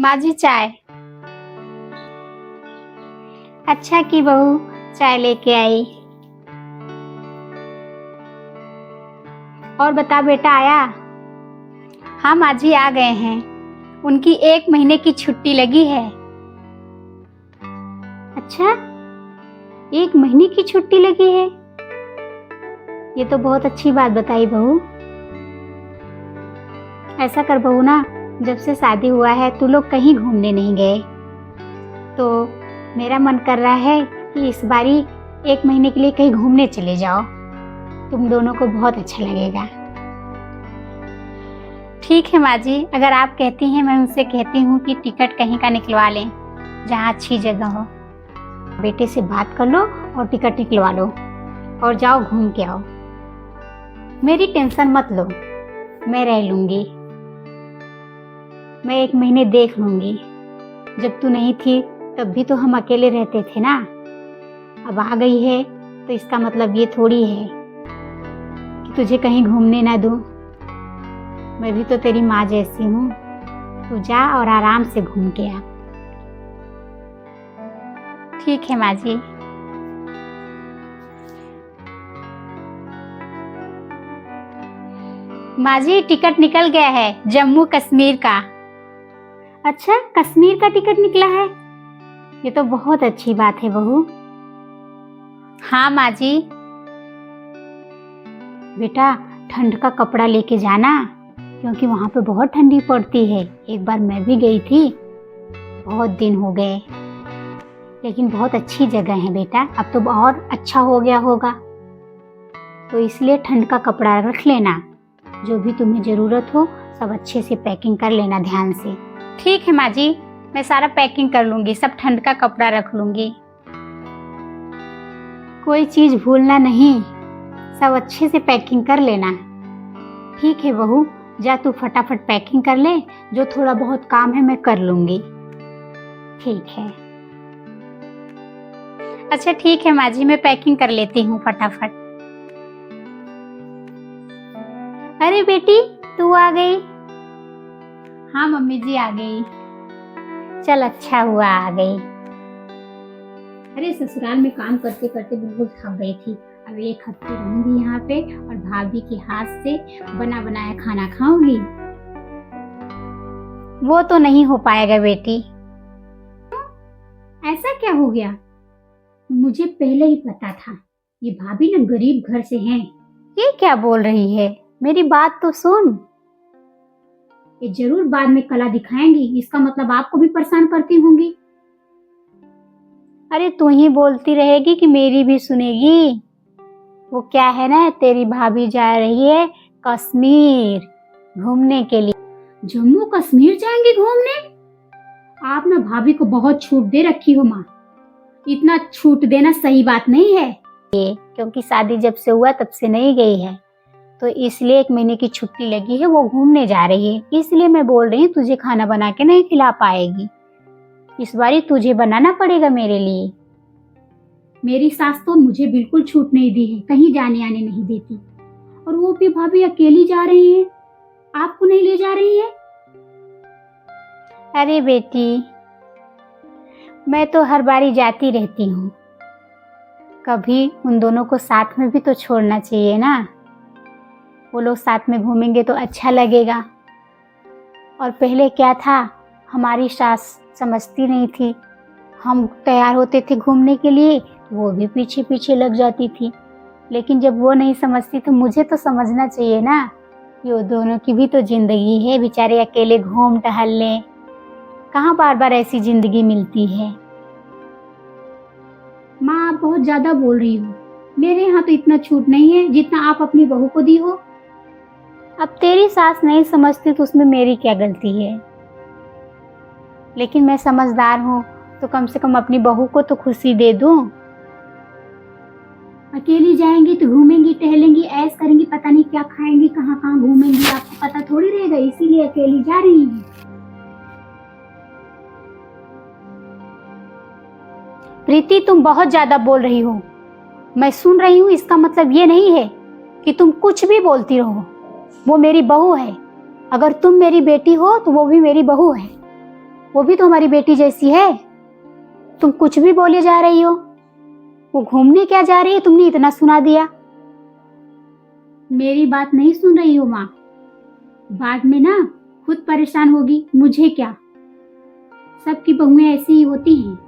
माँ जी चाय। अच्छा की बहू चाय लेके आई। और बता बेटा आया? हाँ माँ जी आ गए हैं। उनकी 1 महीने की छुट्टी लगी है। अच्छा 1 महीने की छुट्टी लगी है, ये तो बहुत अच्छी बात बताई बहू। ऐसा कर बहू ना, जब से शादी हुआ है तू लोग कहीं घूमने नहीं गए, तो मेरा मन कर रहा है कि इस बारी 1 महीने के लिए कहीं घूमने चले जाओ, तुम दोनों को बहुत अच्छा लगेगा। ठीक है माँ जी, अगर आप कहती हैं मैं उनसे कहती हूँ कि टिकट कहीं का निकलवा लें जहाँ अच्छी जगह हो। बेटे से बात कर लो और टिकट निकलवा लो और जाओ घूम के आओ। मेरी टेंशन मत लो, मैं रह लूँगी, मैं 1 महीने देख लूँगी। जब तू नहीं थी तब भी तो हम अकेले रहते थे ना, अब आ गई है तो इसका मतलब ये थोड़ी है कि तुझे कहीं घूमने ना दूँ। मैं भी तो तेरी माँ जैसी हूँ, तू जा और आराम से घूम के आ। ठीक है माँ जी। माँ जी टिकट निकल गया है जम्मू कश्मीर का। अच्छा कश्मीर का टिकट निकला है, ये तो बहुत अच्छी बात है बहू। हाँ माँ जी। बेटा ठंड का कपड़ा लेके जाना, क्योंकि वहाँ पे बहुत ठंडी पड़ती है। एक बार मैं भी गई थी, बहुत दिन हो गए, लेकिन बहुत अच्छी जगह है बेटा। अब तो और अच्छा हो गया होगा, तो इसलिए ठंड का कपड़ा रख लेना, जो भी तुम्हें ज़रूरत हो सब अच्छे से पैकिंग कर लेना ध्यान से। ठीक है माँ जी, मैं सारा पैकिंग कर लूँगी, सब ठंड का कपड़ा रख लूँगी, कोई चीज़ भूलना नहीं, सब अच्छे से पैकिंग कर लेना। ठीक है बहू, जा तू फटाफट पैकिंग कर ले, जो थोड़ा बहुत काम है मैं कर लूँगी। ठीक है। अच्छा ठीक है माँ जी, मैं पैकिंग कर लेती हूँ फटाफट। अरे बेटी तू आ गई? हाँ मम्मी जी आ गई। चल अच्छा हुआ आ गई। अरे ससुराल में काम करते करते बिल्कुल थक गई थी। अब 1 हफ्ते रहूंगी यहाँ पे और भाभी के हाथ से बना बनाया खाना खाऊंगी। वो तो नहीं हो पाएगा बेटी। ऐसा क्या हो गया? मुझे पहले ही पता था, ये भाभी ना गरीब घर से हैं। ये क्या बोल रही है, मेरी बात तो सुन। ये जरूर बाद में कला दिखाएंगी, इसका मतलब आपको भी परेशान करती होंगी। अरे तू ही बोलती रहेगी कि मेरी भी सुनेगी। वो क्या है ना, तेरी भाभी जा रही है कश्मीर घूमने के लिए। जम्मू कश्मीर जाएंगी घूमने? आप ना भाभी को बहुत छूट दे रखी हो माँ, इतना छूट देना सही बात नहीं है। क्योंकि शादी जब से हुआ तब से नहीं गई है, तो इसलिए 1 महीने की छुट्टी लगी है, वो घूमने जा रही है, इसलिए मैं बोल रही हूँ तुझे खाना बना के नहीं खिला पाएगी, इस बारी तुझे बनाना पड़ेगा मेरे लिए। मेरी सास तो मुझे बिल्कुल छूट नहीं दी है, कहीं जाने आने नहीं देती, और वो भी भाभी अकेली जा रही है, आपको नहीं ले जा रही है। अरे बेटी मैं तो हर बारी जाती रहती हूँ, कभी उन दोनों को साथ में भी तो छोड़ना चाहिए ना, वो लोग साथ में घूमेंगे तो अच्छा लगेगा। और पहले क्या था, हमारी सास समझती नहीं थी, हम तैयार होते थे घूमने के लिए वो भी पीछे पीछे लग जाती थी, लेकिन जब वो नहीं समझती तो मुझे तो समझना चाहिए ना कि वो दोनों की भी तो जिंदगी है, बेचारे अकेले घूम टहल लें, कहाँ बार बार ऐसी जिंदगी मिलती है। माँ आप बहुत ज्यादा बोल रही हो, मेरे यहाँ तो इतना छूट नहीं है जितना आप अपनी बहू को दी हो। अब तेरी सास नहीं समझती तो उसमें मेरी क्या गलती है, लेकिन मैं समझदार हूँ तो कम से कम अपनी बहू को तो खुशी दे दूँ। अकेली जाएंगी तो घूमेंगी टहलेंगी ऐश करेंगी, पता नहीं क्या खाएंगी कहाँ कहाँ घूमेंगी, आपको पता थोड़ी रहेगा, इसीलिए अकेली जा रही है। प्रीति तुम बहुत ज्यादा बोल रही हो, मैं सुन रही हूँ, इसका मतलब ये नहीं है कि तुम कुछ भी बोलती रहो। वो मेरी बहू है, अगर तुम मेरी बेटी हो तो वो भी मेरी बहू है। वो भी तो हमारी बेटी जैसी है। तुम कुछ भी बोले जा रही हो। वो घूमने क्या जा रही है, तुमने इतना सुना दिया। मेरी बात नहीं सुन रही हो माँ। बाद में ना खुद परेशान होगी, मुझे क्या। सबकी बहुएं ऐसी ही होती हैं,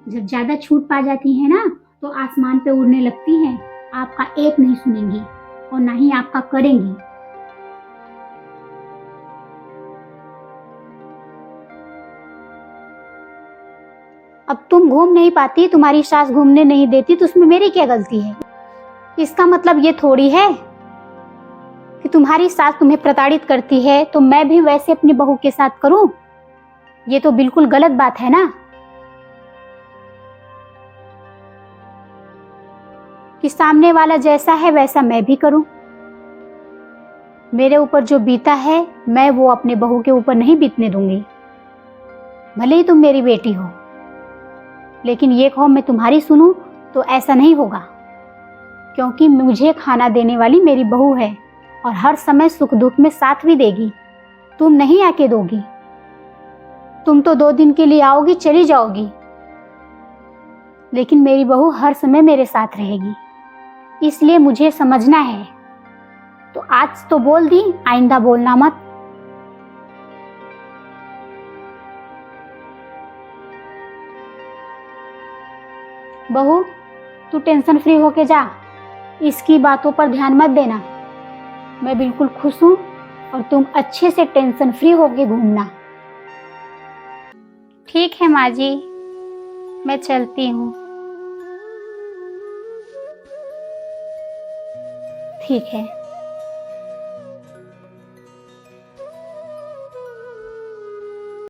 जब ज्यादा छूट पा जाती हैं ना तो आसमान पे उड़ने लगती हैं। आपका एक नहीं सुनेंगी और ना ही आपका करेंगी। अब तुम घूम नहीं पाती, तुम्हारी सास घूमने नहीं देती, तो उसमें मेरी क्या गलती है। इसका मतलब ये थोड़ी है कि तुम्हारी सास तुम्हें प्रताड़ित करती है तो मैं भी वैसे अपनी बहू के साथ करूं। ये तो बिल्कुल गलत बात है ना, कि सामने वाला जैसा है वैसा मैं भी करूं। मेरे ऊपर जो बीता है मैं वो अपने बहू के ऊपर नहीं बीतने दूंगी। भले ही तुम मेरी बेटी हो, लेकिन ये कहो मैं तुम्हारी सुनूं तो ऐसा नहीं होगा, क्योंकि मुझे खाना देने वाली मेरी बहू है और हर समय सुख दुख में साथ भी देगी। तुम नहीं आके दोगी। तुम तो 2 दिन के लिए आओगी, चली जाओगी, लेकिन मेरी बहू हर समय मेरे साथ रहेगी। इसलिए मुझे समझना है। तो आज तो बोल दी, आइंदा बोलना मत। बहू, तू टेंशन फ्री होके जा, इसकी बातों पर ध्यान मत देना। मैं बिल्कुल खुश हूँ और तुम अच्छे से टेंशन फ्री होके घूमना। ठीक है माँ जी, मैं चलती हूँ। ठीक है।